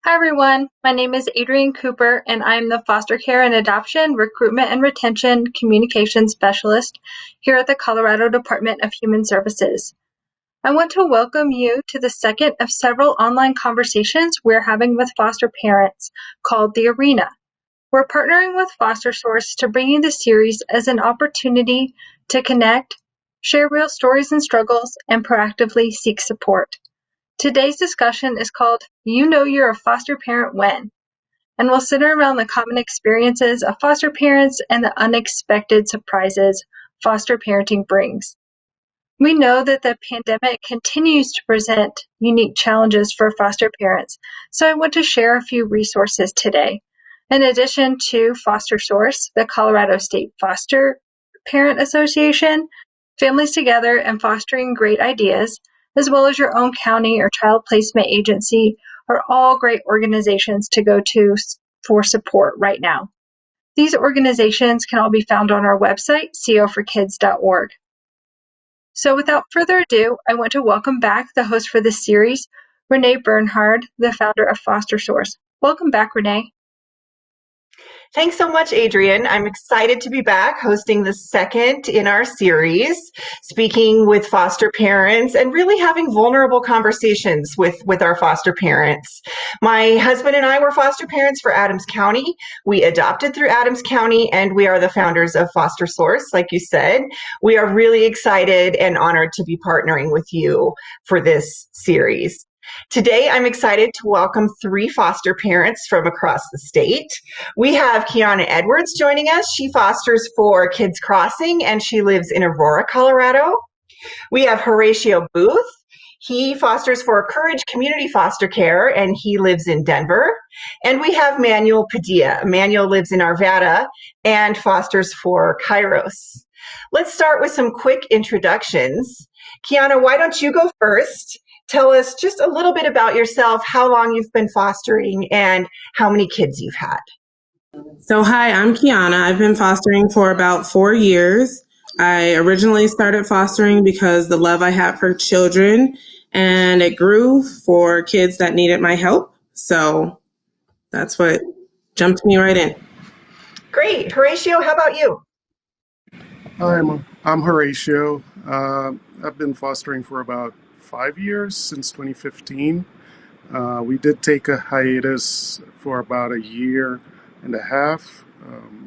Hi everyone, my name is Adrienne Cooper and I'm the Foster Care and Adoption Recruitment and Retention Communications Specialist here at the Colorado Department of Human Services. I want to welcome you to the second of several online conversations we're having with foster parents called The Arena. We're partnering with FosterSource to bring you the series as an opportunity to connect, share real stories and struggles, and proactively seek support. Today's discussion is called You Know You're a Foster Parent When, and will center around the common experiences of foster parents and the unexpected surprises foster parenting brings. We know that the pandemic continues to present unique challenges for foster parents, so I want to share a few resources today. In addition to FosterSource, the Colorado State Foster Parent Association, Families Together, and Fostering Great Ideas, as well as your own county or child placement agency, are all great organizations to go to for support right now. These organizations can all be found on our website, co4kids.org. So without further ado, I want to welcome back the host for this series, Renee Bernhard, the founder of FosterSource. Welcome back, Renee. Thanks so much, Adrienne. I'm excited to be back hosting the second in our series, speaking with foster parents and really having vulnerable conversations with our foster parents. My husband and I were foster parents for Adams County. We adopted through Adams County, and we are the founders of FosterSource, like you said. We are really excited and honored to be partnering with you for this series. Today, I'm excited to welcome three foster parents from across the state. We have Kiana Edwards joining us. She fosters for Kids Crossing, and she lives in Aurora, Colorado. We have Horatio Booth. He fosters for Courage Community Foster Care, and he lives in Denver. And we have Manuel Padilla. Manuel lives in Arvada and fosters for Kairos. Let's start with some quick introductions. Kiana, why don't you go first? Tell us just a little bit about yourself, how long you've been fostering, and how many kids you've had. So hi, I'm Kiana. I've been fostering for about 4 years. I originally started fostering because the love I have for children, and it grew for kids that needed my help. So that's what jumped me right in. Great. Horatio, how about you? Hi, I'm Horatio. I've been fostering for about 5 years, since 2015. We did take a hiatus for about a year and a half.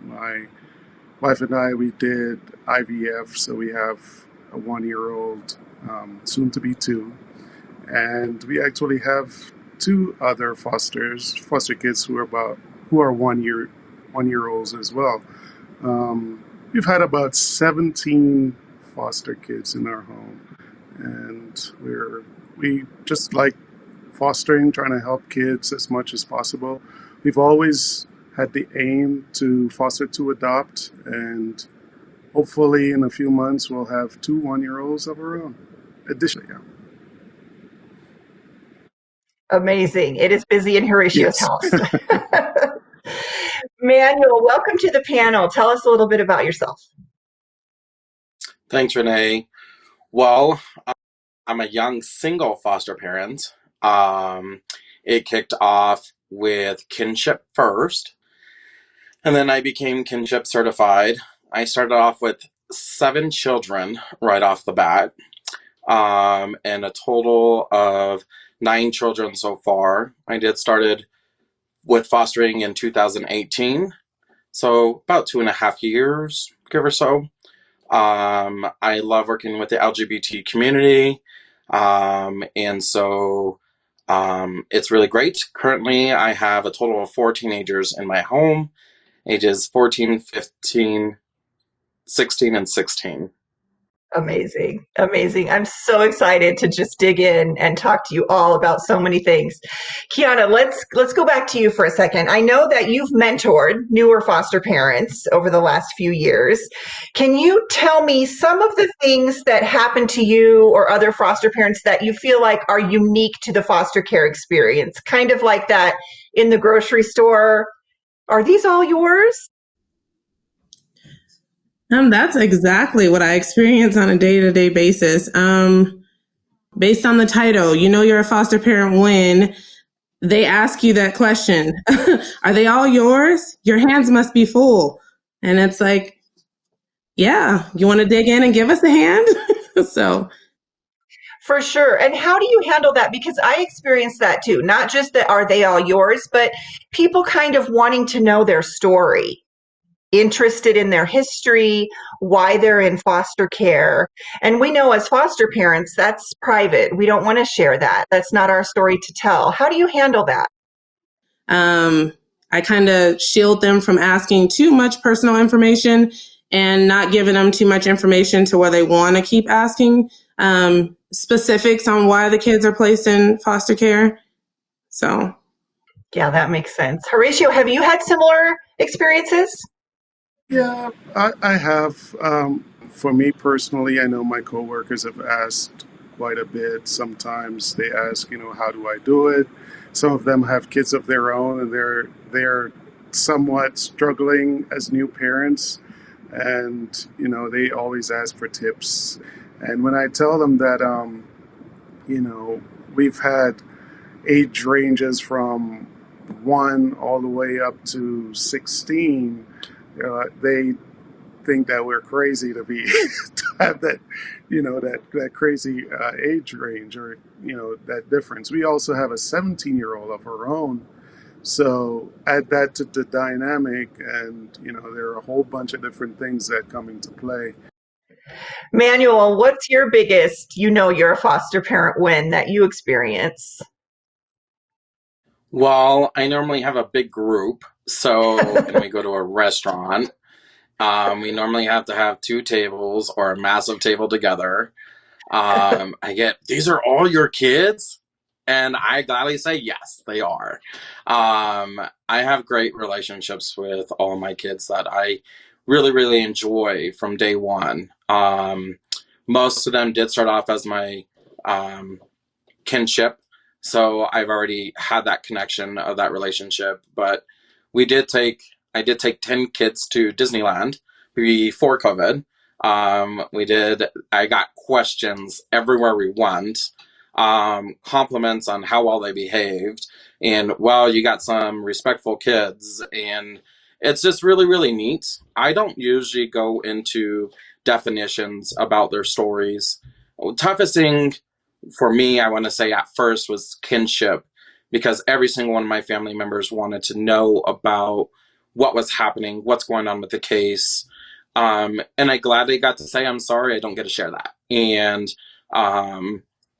My wife and I, we did IVF, so we have a 1-year-old, soon to be 2. And we actually have 2 other foster kids who are 1-year-olds as well. We've had about 17 foster kids in our home. And we just like fostering, trying to help kids as much as possible. We've always had the aim to foster to adopt, and hopefully in a few months we'll have 2 1-year-olds of our own. Additionally, yeah. Amazing. It is busy in Horatio's Yes. house. Manuel, welcome to the panel. Tell us a little bit about yourself. Thanks, Renee. Well, I'm a young single foster parent. It kicked off with kinship first, and then I became kinship certified. I started off with 7 children right off the bat, and a total of 9 children so far. I started with fostering in 2018, so about 2.5 years, give or so. I love working with the LGBT community, and so it's really great. Currently, I have a total of 4 teenagers in my home, ages 14, 15, 16, and 16. Amazing. Amazing. I'm so excited to just dig in and talk to you all about so many things. Kiana, let's go back to you for a second. I know that you've mentored newer foster parents over the last few years. Can you tell me some of the things that happened to you or other foster parents that you feel like are unique to the foster care experience? Kind of like that in the grocery store. Are these all yours? That's exactly what I experience on a day-to-day basis. Based on the title, you know you're a foster parent when they ask you that question. Are they all yours? Your hands must be full. And it's like, yeah, you want to dig in and give us a hand? So For sure. And how do you handle that? Because I experienced that too. Not just that are they all yours, but people kind of wanting to know their story, interested in their history, why they're in foster care. And we know as foster parents, that's private. We don't want to share that. That's not our story to tell. How do you handle that? I kind of shield them from asking too much personal information and not giving them too much information to where they want to keep asking specifics on why the kids are placed in foster care. So, yeah, that makes sense. Horatio, have you had similar experiences? Yeah, I have. For me personally, I know my coworkers have asked quite a bit. Sometimes they ask, how do I do it? Some of them have kids of their own, and they're somewhat struggling as new parents, and they always ask for tips. And when I tell them that, we've had age ranges from 1 all the way up to 16. They think that we're crazy to be to have that, that crazy age range, or that difference. We also have a 17-year-old of her own, so add that to the dynamic, and there are a whole bunch of different things that come into play. Manuel, what's your biggest, you're a foster parent win that you experience? Well, I normally have a big group. So when we go to a restaurant, we normally have to have 2 tables or a massive table together. I get, these are all your kids? And I gladly say, yes, they are. I have great relationships with all of my kids that I really, really enjoy from day one. Most of them did start off as my kinship. So I've already had that connection of that relationship. But I did take 10 kids to Disneyland before COVID. I got questions everywhere we went, compliments on how well they behaved, and you got some respectful kids, and it's just really, really neat. I don't usually go into definitions about their stories. Toughest thing for me, I want to say at first, was kinship, because every single one of my family members wanted to know about what was happening, what's going on with the case. And I gladly got to say, I'm sorry, I don't get to share that. And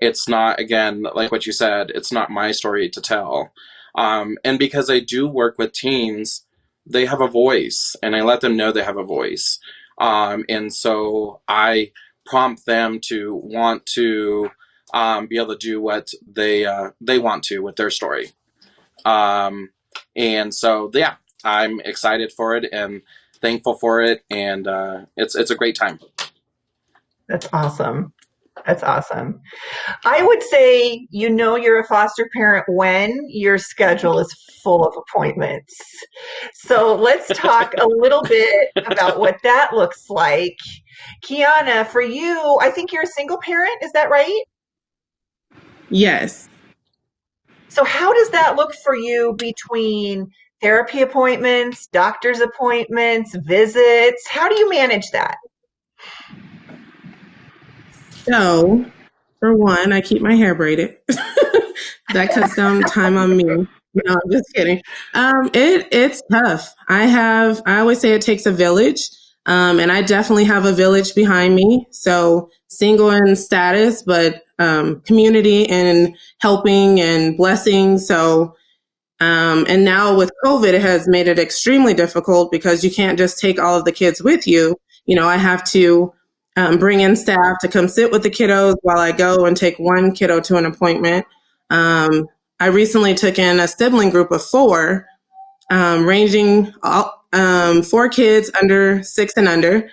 it's not, again, like what you said, it's not my story to tell. And because I do work with teens, they have a voice, and I let them know they have a voice. And so I prompt them to want to be able to do what they want to with their story. And so, yeah, I'm excited for it and thankful for it, and it's a great time. That's awesome. That's awesome. I would say, you're a foster parent when your schedule is full of appointments. So let's talk a little bit about what that looks like. Kiana, for you, I think you're a single parent. Is that right? yes. So how does that look for you between therapy appointments, doctor's appointments, visits? How do you manage that? So, for one, I keep my hair braided. That cuts down time on me. No, I'm just kidding. It's tough. I always say it takes a village. And I definitely have a village behind me. So single in status, but community and helping and blessing. So, and now with COVID, it has made it extremely difficult because you can't just take all of the kids with you. I have to bring in staff to come sit with the kiddos while I go and take one kiddo to an appointment. I recently took in a sibling group of 4, ranging 4 kids under 6 and under.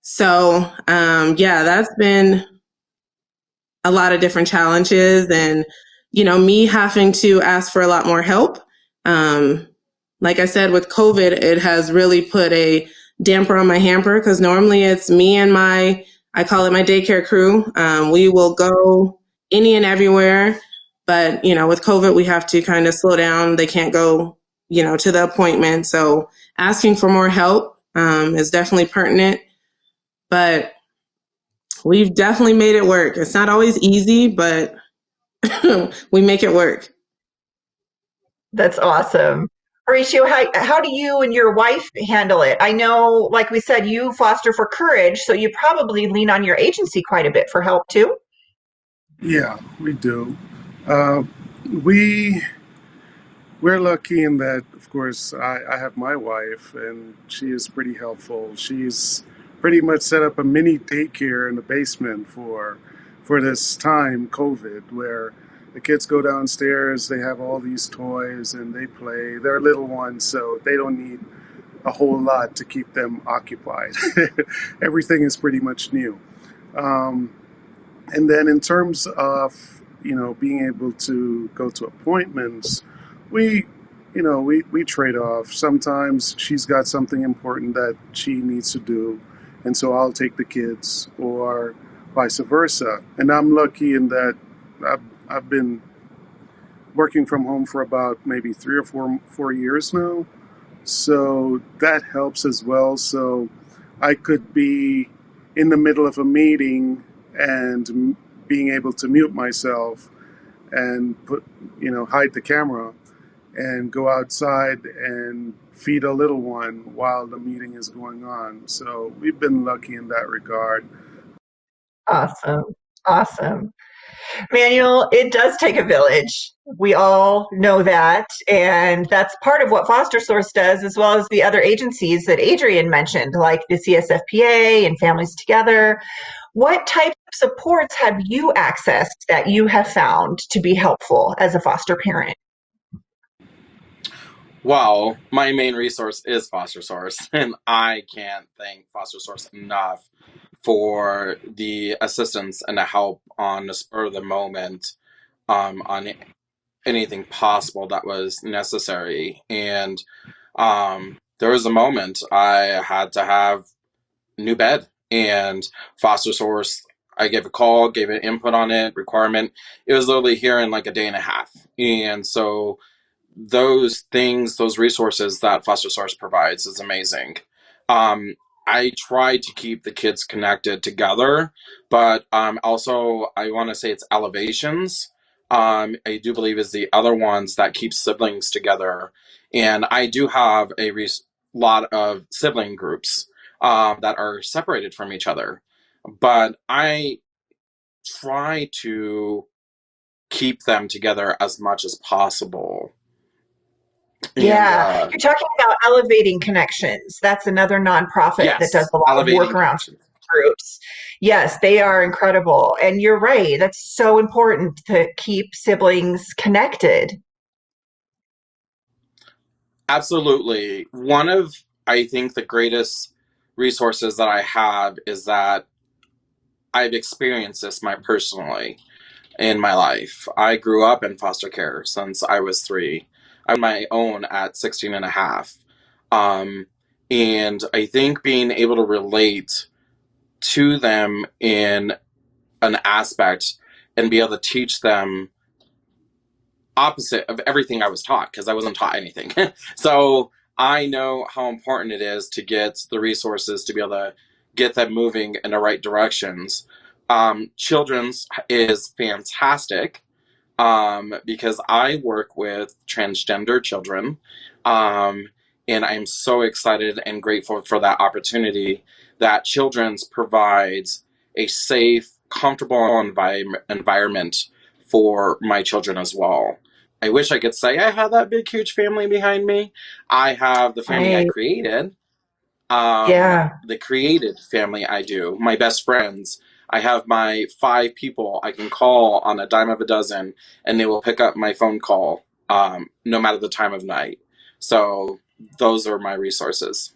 So, that's been a lot of different challenges, and, me having to ask for a lot more help. Like I said, with COVID, it has really put a damper on my hamper, because normally it's me and I call it my daycare crew. We will go any and everywhere, But, with COVID, we have to kind of slow down. They can't go, to the appointment. So asking for more help is definitely pertinent. But we've definitely made it work. It's not always easy, but we make it work. That's awesome. Horatio, how do you and your wife handle it? I know, like we said, you foster for Courage, so you probably lean on your agency quite a bit for help too. Yeah, we do. Uh, we we're lucky in that, of course, I have my wife, and she is pretty helpful. She's pretty much set up a mini daycare in the basement for this time, COVID, where the kids go downstairs, they have all these toys, and they play. They're little ones, so they don't need a whole lot to keep them occupied. Everything is pretty much new. Um, and then in terms of, being able to go to appointments, we, we trade off. Sometimes she's got something important that she needs to do, and so I'll take the kids, or vice versa. And I'm lucky in that I've been working from home for about maybe 3 or 4 years now. So that helps as well. So I could be in the middle of a meeting and being able to mute myself and hide the camera and go outside and feed a little one while the meeting is going on. So we've been lucky in that regard. Awesome. Awesome. Manuel, it does take a village. We all know that. And that's part of what Foster Source does, as well as the other agencies that Adrian mentioned, like the CSFPA and Families Together. What type of supports have you accessed that you have found to be helpful as a foster parent? Well, my main resource is Foster Source, and I can't thank Foster Source enough for the assistance and the help on the spur of the moment, on anything possible that was necessary. And there was a moment I had to have a new bed, and Foster Source, I gave a call, gave an input on it, requirement. It was literally here in like a day and a half. And so those things, those resources that Foster Source provides is amazing. I try to keep the kids connected together, but also I want to say it's Elevations. I do believe is the other ones that keep siblings together, and I do have a lot of sibling groups that are separated from each other, but I try to keep them together as much as possible. Yeah, you're talking about Elevating Connections. That's another nonprofit that does a lot of work around groups. Yes, they are incredible. And you're right. That's so important to keep siblings connected. Absolutely. One of, I think, the greatest resources that I have is that I've experienced this personally in my life. I grew up in foster care since I was 3. On my own at 16 and a half. And I think being able to relate to them in an aspect and be able to teach them opposite of everything I was taught, because I wasn't taught anything. So I know how important it is to get the resources to be able to get them moving in the right directions. Children's is fantastic. Because I work with transgender children, and I'm so excited and grateful for that opportunity that Children's provides a safe, comfortable environment for my children as well. I wish I could say I have that big, huge family behind me. I have the family I created. The created family I do, my best friends. I have my 5 people I can call on a dime of a dozen, and they will pick up my phone call, no matter the time of night. So those are my resources.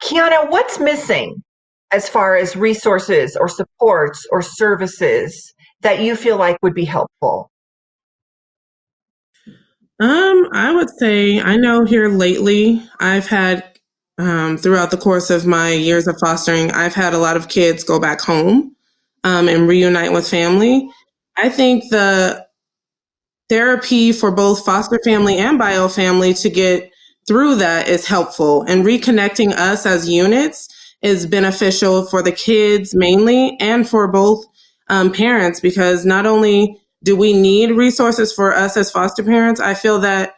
Kiana, what's missing as far as resources or supports or services that you feel like would be helpful? I would say, I know here lately, I've had, throughout the course of my years of fostering, I've had a lot of kids go back home and reunite with family. I think the therapy for both foster family and bio family to get through that is helpful, and reconnecting us as units is beneficial for the kids mainly and for both parents, because not only do we need resources for us as foster parents, I feel that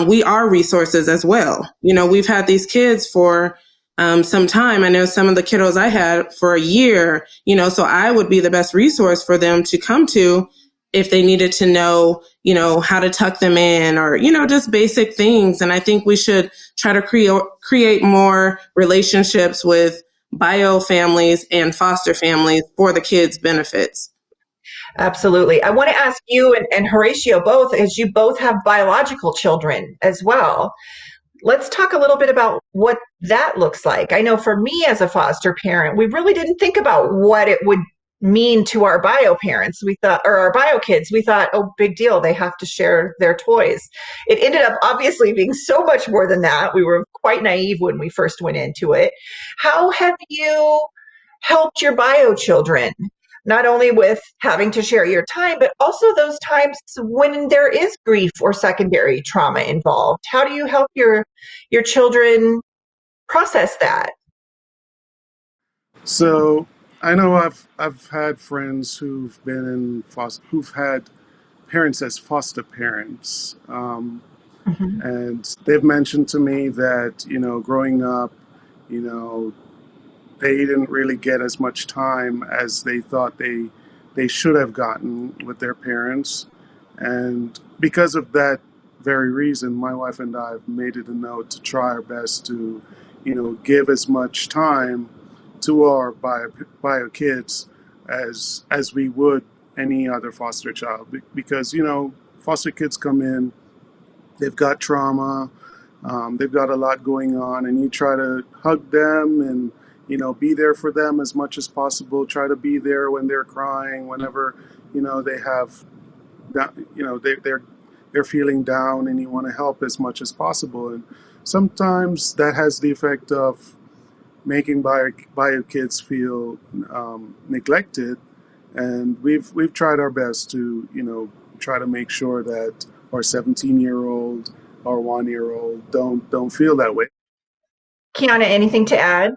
we are resources as well. You know, we've had these kids for some time. I know some of the kiddos I had for a year, you know, so I would be the best resource for them to come to if they needed to know, you know, how to tuck them in or, you know, just basic things. And I think we should try to create more relationships with bio families and foster families for the kids' benefits. Absolutely. I want to ask you and Horatio both, as you both have biological children as well. Let's talk a little bit about what that looks like. I know for me as a foster parent, we really didn't think about what it would mean to our bio parents. We thought, or our bio kids, we thought, oh, big deal, they have to share their toys. It ended up obviously being so much more than that. We were quite naive when we first went into it. How have you helped your bio children? Not only with having to share your time, but also those times when there is grief or secondary trauma involved. How do you help your children process that? So I know I've had friends who've been who've had parents as foster parents, Mhm. and they've mentioned to me that, you know, growing up, you know, they didn't really get as much time as they thought they should have gotten with their parents. And because of that very reason, my wife and I have made it a note to try our best to, you know, give as much time to our bio kids as we would any other foster child. Because, you know, foster kids come in, they've got trauma, they've got a lot going on, and you try to hug them and, you know, be there for them as much as possible. Try to be there when they're crying, whenever, you know, they have, you know, they're feeling down, and you want to help as much as possible. And sometimes that has the effect of making bio kids feel neglected, and we've tried our best to, you know, try to make sure that our 17-year-old or 1-year-old don't feel that way. Kiana, anything to add?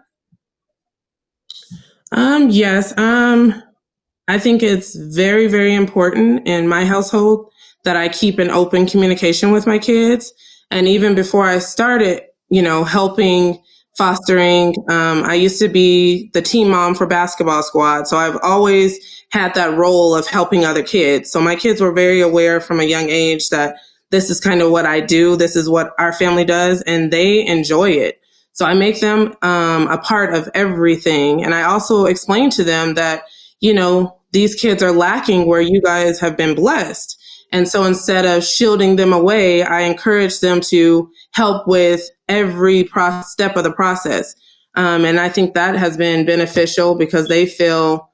Yes. I think it's very, very important in my household that I keep an open communication with my kids. And even before I started, you know, helping fostering, I used to be the team mom for basketball squad. So I've always had that role of helping other kids. So my kids were very aware from a young age that this is kind of what I do. This is what our family does, and they enjoy it. So I make them a part of everything. And I also explain to them that, you know, these kids are lacking where you guys have been blessed. And so instead of shielding them away, I encourage them to help with every step of the process. And I think that has been beneficial because they feel,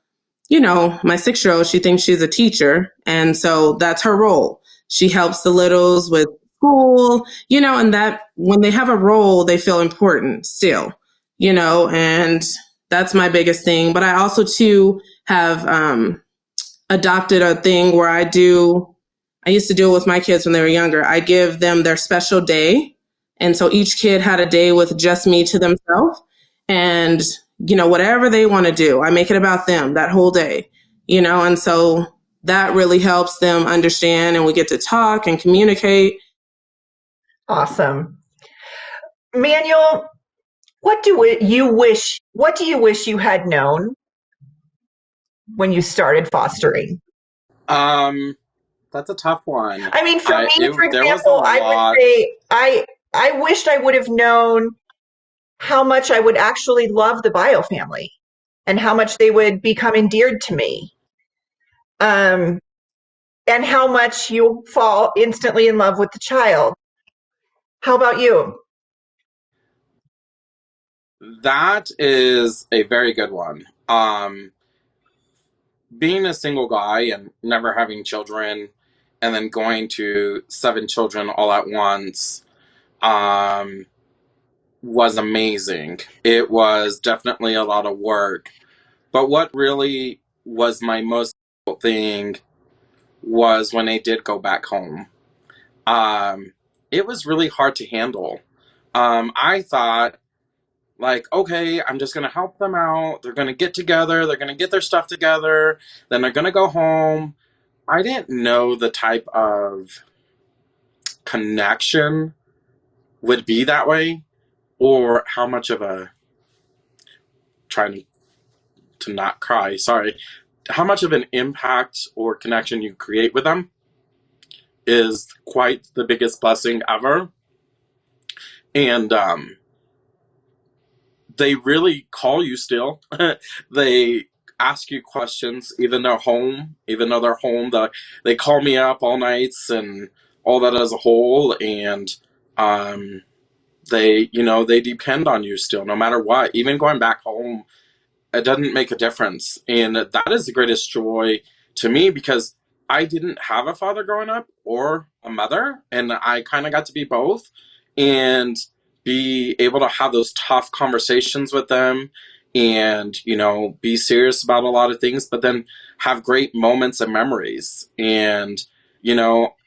you know, my 6-year-old, she thinks she's a teacher. And so that's her role. She helps the littles with school, you know, and that when they have a role, they feel important still, you know, and that's my biggest thing. But I also, too, have adopted a thing where I used to do it with my kids when they were younger. I give them their special day. And so each kid had a day with just me to themselves. And, you know, whatever they want to do, I make it about them that whole day, you know, and so that really helps them understand, and we get to talk and communicate. Awesome. Manuel, what do you wish you had known when you started fostering? That's a tough one. I mean, for me, for there was example, a I lot. would say I wished I would have known how much I would actually love the bio family and how much they would become endeared to me. And how much you fall instantly in love with the child. How about you? That is a very good one. Being a single guy and never having children, and then going to 7 children all at once, was amazing. It was definitely a lot of work. But what really was my most thing was when they did go back home. It was really hard to handle. I thought, like, okay, I'm just going to help them out. They're going to get together. They're going to get their stuff together. Then they're going to go home. I didn't know the type of connection would be that way, or how much of a, trying to not cry, sorry, how much of an impact or connection you create with them is quite the biggest blessing ever. And they really call you still. They ask you questions, even though they're home. They call me up all nights and all that as a whole. And they depend on you still, no matter what. Even going back home, it doesn't make a difference. And that is the greatest joy to me, because I didn't have a father growing up or a mother, and I kind of got to be both and be able to have those tough conversations with them and, be serious about a lot of things, but then have great moments and memories. And,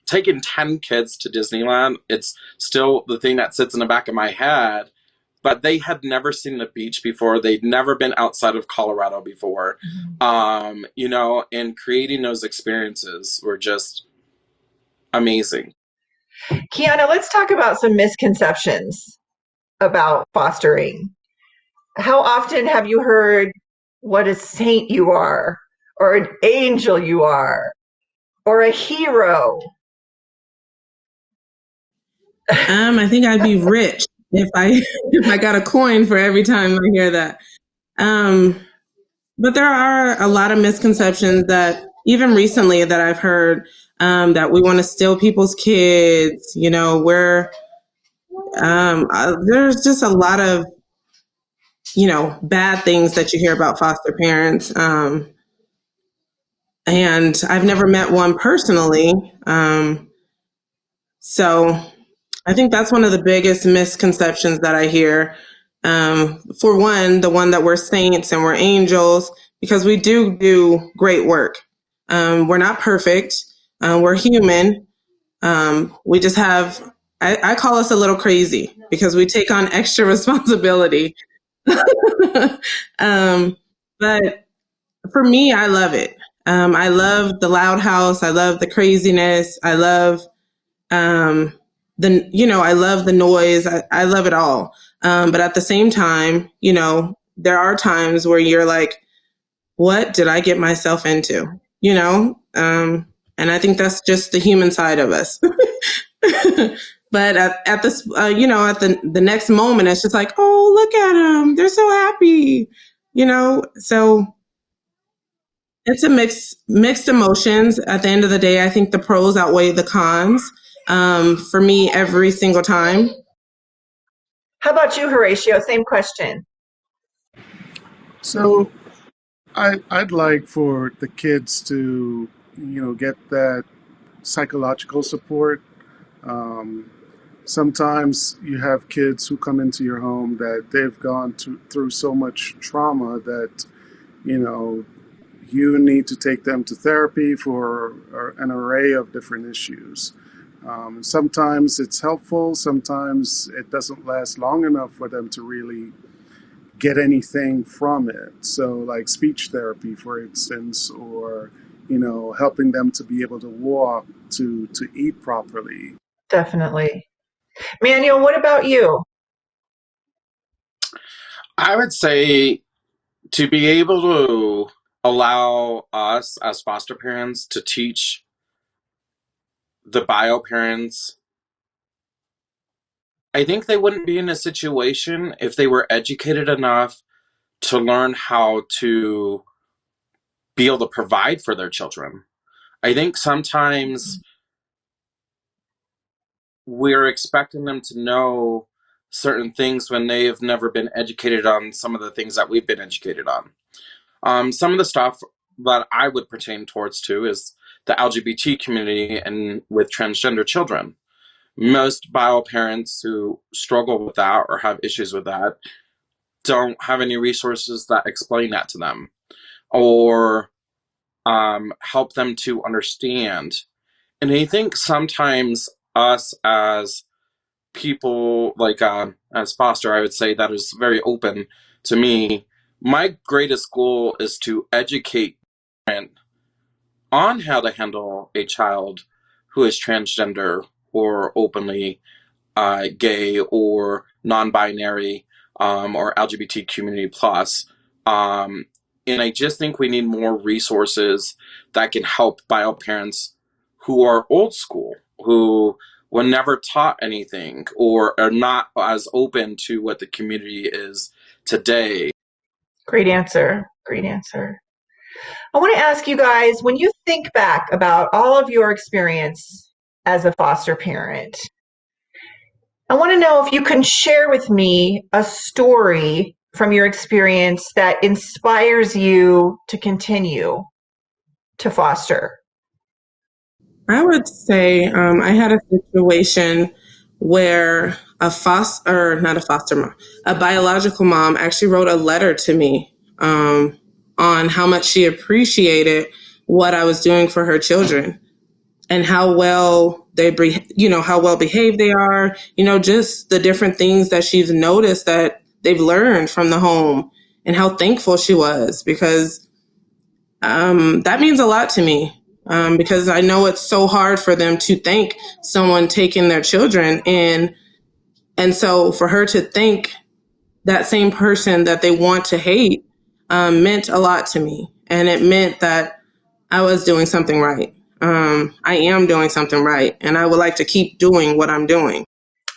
taking 10 kids to Disneyland, it's still the thing that sits in the back of my head. But they had never seen the beach before. They'd never been outside of Colorado before. And creating those experiences were just amazing. Kiana, let's talk about some misconceptions about fostering. How often have you heard what a saint you are, or an angel you are, or a hero? I think I'd be rich if I got a coin for every time I hear that. But there are a lot of misconceptions that even recently that I've heard, that we want to steal people's kids. There's just a lot of, bad things that you hear about foster parents. And I've never met one personally. So I think that's one of the biggest misconceptions that I hear. For one, the one that we're saints and we're angels, because we do great work. We're not perfect. We're human. We just have, I call us a little crazy because we take on extra responsibility. But for me, I love it. I love the loud house. I love the craziness. I love, I love the noise. I love it all. But at the same time, there are times where you're like, what did I get myself into? And I think that's just the human side of us. But at this, at the next moment, it's just like, oh, look at them. They're so happy, so it's a mixed emotions. At the end of the day, I think the pros outweigh the cons, for me every single time. How about you, Horatio? Same question. So I'd like for the kids to, get that psychological support. Sometimes you have kids who come into your home that they've gone through so much trauma that, you need to take them to therapy for an array of different issues. Sometimes it's helpful, sometimes it doesn't last long enough for them to really get anything from it. So, like speech therapy, for instance, or helping them to be able to walk, to eat properly. Definitely. Manuel, what about you? I would say to be able to allow us as foster parents to teach the bio parents, I think they wouldn't be in a situation if they were educated enough to learn how to be able to provide for their children. I think sometimes we're expecting them to know certain things when they have never been educated on some of the things that we've been educated on. Some of the stuff that I would pertain towards too is the LGBT community and with transgender children. Most bio parents who struggle with that or have issues with that don't have any resources that explain that to them. Or help them to understand. And I think sometimes us as people, like as foster, I would say that is very open to me. My greatest goal is to educate on how to handle a child who is transgender or openly gay or non-binary, or LGBT community plus. Um, and I just think we need more resources that can help bio parents who are old school, who were never taught anything or are not as open to what the community is today. Great answer. Great answer. I want to ask you guys, when you think back about all of your experience as a foster parent, I want to know if you can share with me a story from your experience that inspires you to continue to foster. I would say I had a situation where not a foster mom, a biological mom actually wrote a letter to me on how much she appreciated what I was doing for her children and how well how well behaved they are, just the different things that she's noticed that they've learned from the home and how thankful she was because that means a lot to me. Because I know it's so hard for them to thank someone taking their children and so for her to thank that same person that they want to hate meant a lot to me. And it meant that I was doing something right. I am doing something right. And I would like to keep doing what I'm doing.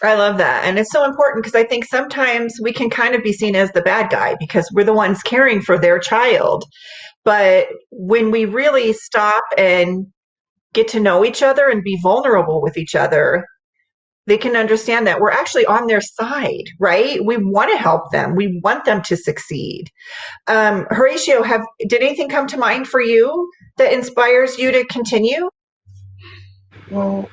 I love that. And it's so important because I think sometimes we can kind of be seen as the bad guy because we're the ones caring for their child. But when we really stop and get to know each other and be vulnerable with each other, they can understand that we're actually on their side, right? We want to help them. We want them to succeed. Horatio, did anything come to mind for you that inspires you to continue? Well,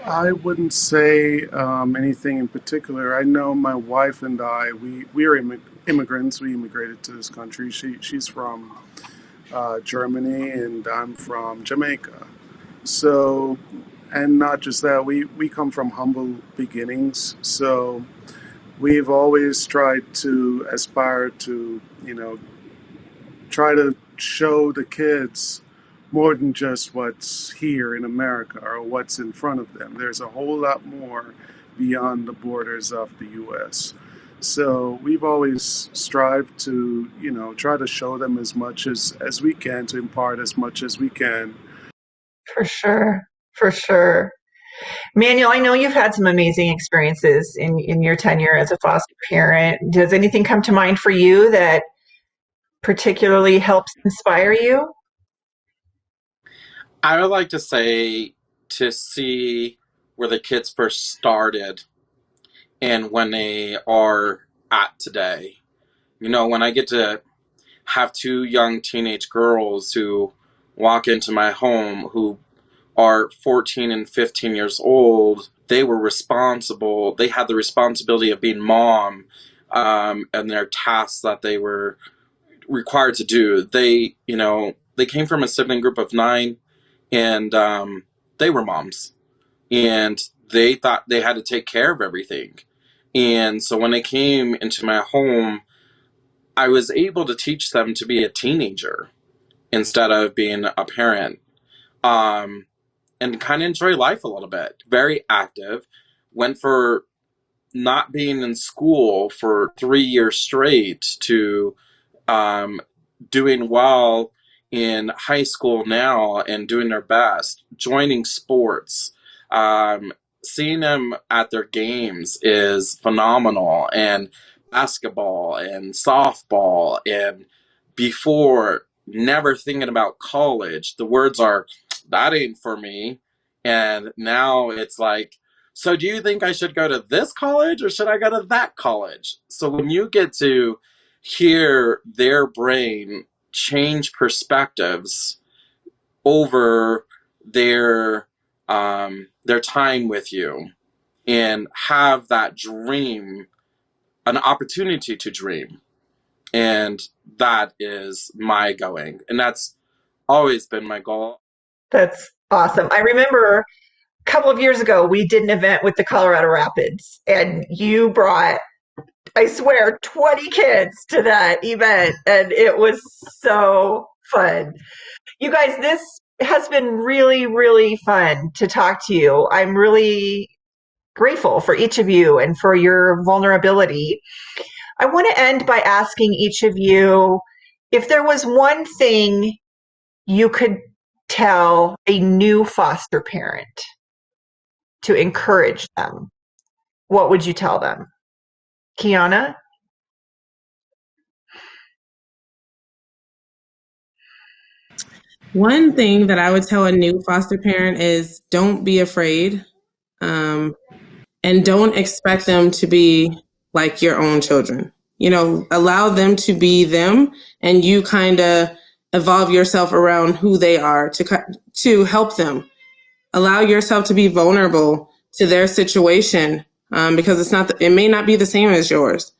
I wouldn't say anything in particular. I know my wife and I, we are immigrants. We immigrated to this country. She's from Germany and I'm from Jamaica. So, and not just that, we come from humble beginnings. So we've always tried to aspire to, try to show the kids more than just what's here in America or what's in front of them. There's a whole lot more beyond the borders of the U.S. So we've always strived to, try to show them as much as we can, to impart as much as we can. For sure. For sure. Manuel, I know you've had some amazing experiences in your tenure as a foster parent. Does anything come to mind for you that particularly helps inspire you? I would like to say to see where the kids first started and when they are at today. When I get to have two young teenage girls who walk into my home who are 14 and 15 years old, they had the responsibility of being mom, and their tasks that they were required to do. They came from a sibling group of 9, and they were moms, and they thought they had to take care of everything. And so when they came into my home, I was able to teach them to be a teenager instead of being a parent, and kind of enjoy life a little bit. Very active. Went for not being in school for 3 years straight to doing well in high school now and doing their best, joining sports. Seeing them at their games is phenomenal, and basketball and softball, and before never thinking about college. The words are, that ain't for me. And now it's like, so do you think I should go to this college or should I go to that college? So when you get to hear their brain change perspectives over their time with you and have that dream, an opportunity to dream, and that is my going, and that's always been my goal. That's awesome. I remember a couple of years ago, we did an event with the Colorado Rapids, and you brought, I swear, 20 kids to that event, and it was so fun. You guys, this has been really, really fun to talk to you. I'm really grateful for each of you and for your vulnerability. I want to end by asking each of you if there was one thing you could tell a new foster parent to encourage them, what would you tell them? Kiana? One thing that I would tell a new foster parent is don't be afraid, and don't expect them to be like your own children. Allow them to be them, and you kind of evolve yourself around who they are to help them. Allow yourself to be vulnerable to their situation, because it may not be the same as yours.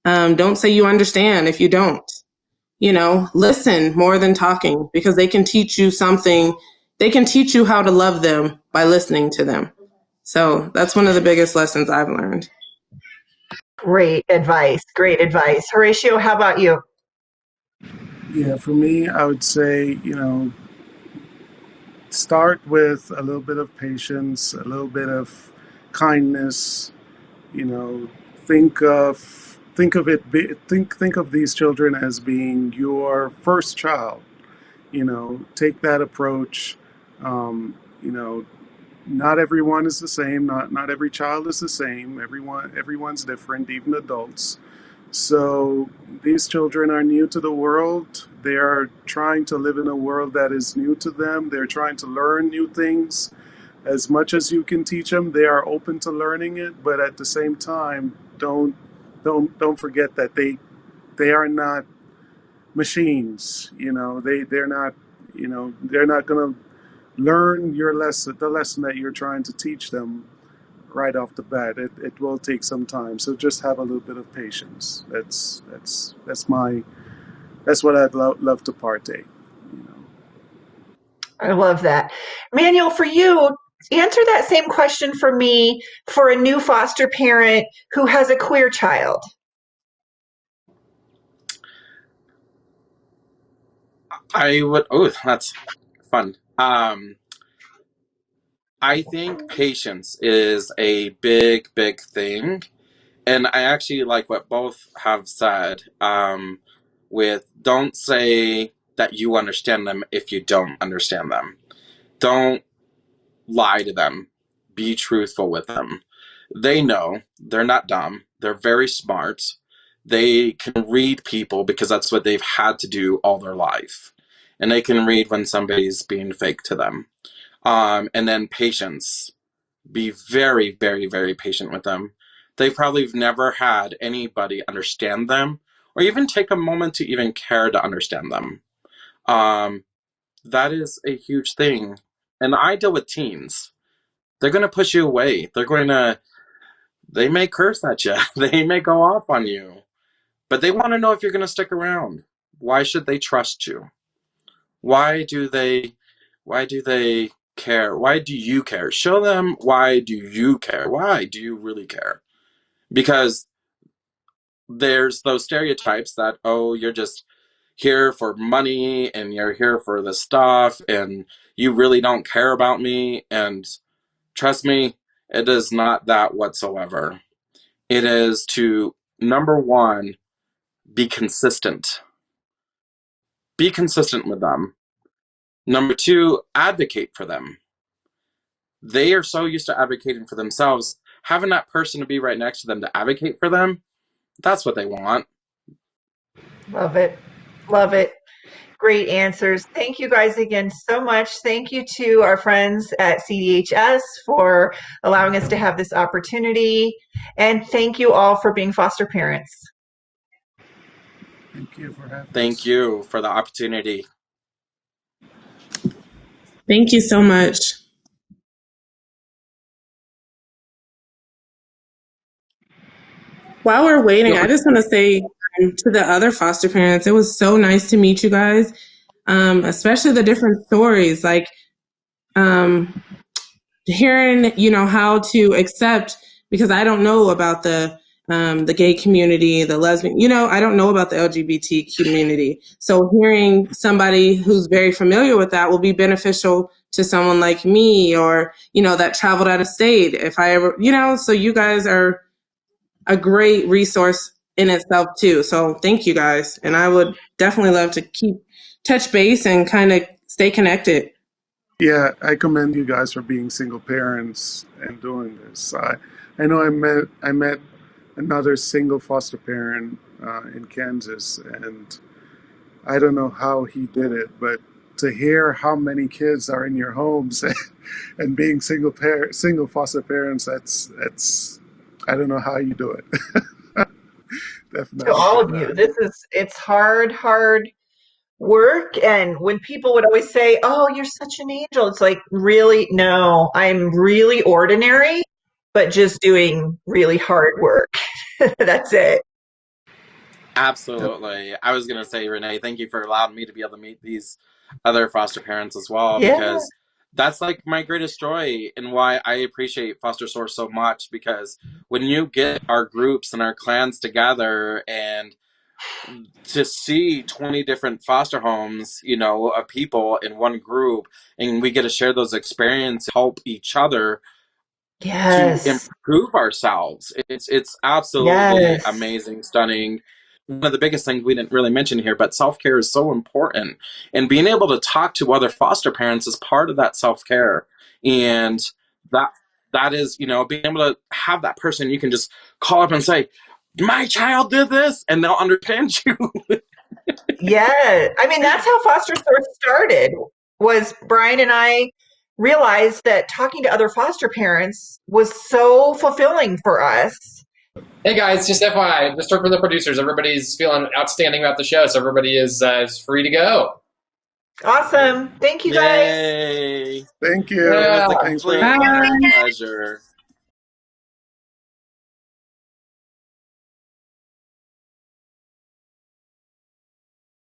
Don't say you understand if you don't. Listen more than talking, because they can teach you something. They can teach you how to love them by listening to them. So that's one of the biggest lessons I've learned. Great advice. Great advice. Horatio, how about you? Yeah, for me, I would say, start with a little bit of patience, a little bit of kindness. You know, think of these children as being your first child. Take that approach. Um, you know, not everyone is the same. Not every child is the same. Everyone's different, even adults. So these children are new to the world. They are trying to live in a world that is new to them. They're trying to learn new things. As much as you can teach them, they are open to learning it. But at the same time, don't forget that they are not machines. They're not going to learn the lesson that you're trying to teach them right off the bat. It will take some time. So just have a little bit of patience. That's what I'd love to partake. I love that. Manuel, for you, answer that same question for me for a new foster parent who has a queer child. That's fun. I think patience is a big, big thing. And I actually like what both have said, with don't say that you understand them if you don't understand them. Don't lie to them. Be truthful with them. They know. They're not dumb. They're very smart. They can read people because that's what they've had to do all their life. And they can read when somebody's being fake to them. And then patience. Be very, very, very patient with them. They probably have never had anybody understand them or even take a moment to even care to understand them. That is a huge thing. And I deal with teens. They're going to push you away. They may curse at you. They may go off on you. But they want to know if you're going to stick around. Why should they trust you? Why do they care? Why do you care? Show them why do you care? Why do you really care? Because there's those stereotypes that, oh, you're just here for money and you're here for the stuff and you really don't care about me. And trust me, it is not that whatsoever. It is to, number one, be consistent. Be consistent with them. Number two, advocate for them. They are so used to advocating for themselves. Having that person to be right next to them to advocate for them, that's what they want. Love it. Love it. Great answers. Thank you guys again so much. Thank you to our friends at CDHS for allowing us to have this opportunity. And thank you all for being foster parents. Thank you for having us. Thank you for the opportunity. Thank you so much. While we're waiting, I just want to say to the other foster parents, it was so nice to meet you guys. especially the different stories, like hearing, how to accept, because I don't know about the gay community, the lesbian, I don't know about the LGBT community. So hearing somebody who's very familiar with that will be beneficial to someone like me, or, that traveled out of state. If I ever, so you guys are a great resource in itself too. So thank you guys. And I would definitely love to keep touch base and kind of stay connected. Yeah, I commend you guys for being single parents and doing this. I know I met another single foster parent in Kansas, and I don't know how he did it, but to hear how many kids are in your homes and being single foster parents, that's I don't know how you do it. Definitely. To all of you, it's hard work. And when people would always say, "Oh, you're such an angel," it's like, really? No, I'm really ordinary, but just doing really hard work. That's it. Absolutely. I was going to say, Renee, thank you for allowing me to be able to meet these other foster parents as well, Yeah. because that's like my greatest joy and why I appreciate Foster Source so much, because when you get our groups and our clans together and to see 20 different foster homes, of people in one group, and we get to share those experiences, help each other Yes. to improve ourselves. It's absolutely amazing, stunning. One of the biggest things we didn't really mention here, but self-care is so important. And being able to talk to other foster parents is part of that self-care. And that is, being able to have that person you can just call up and say, "My child did this," and they'll understand you. Yeah. I mean, that's how Foster Source started, was Brian and I realized that talking to other foster parents was so fulfilling for us. Hey guys, just FYI, just for the producers, everybody's feeling outstanding about the show, so everybody is free to go. Awesome. Thank you guys. Yay. Thank you. Yeah. It was a complete pleasure.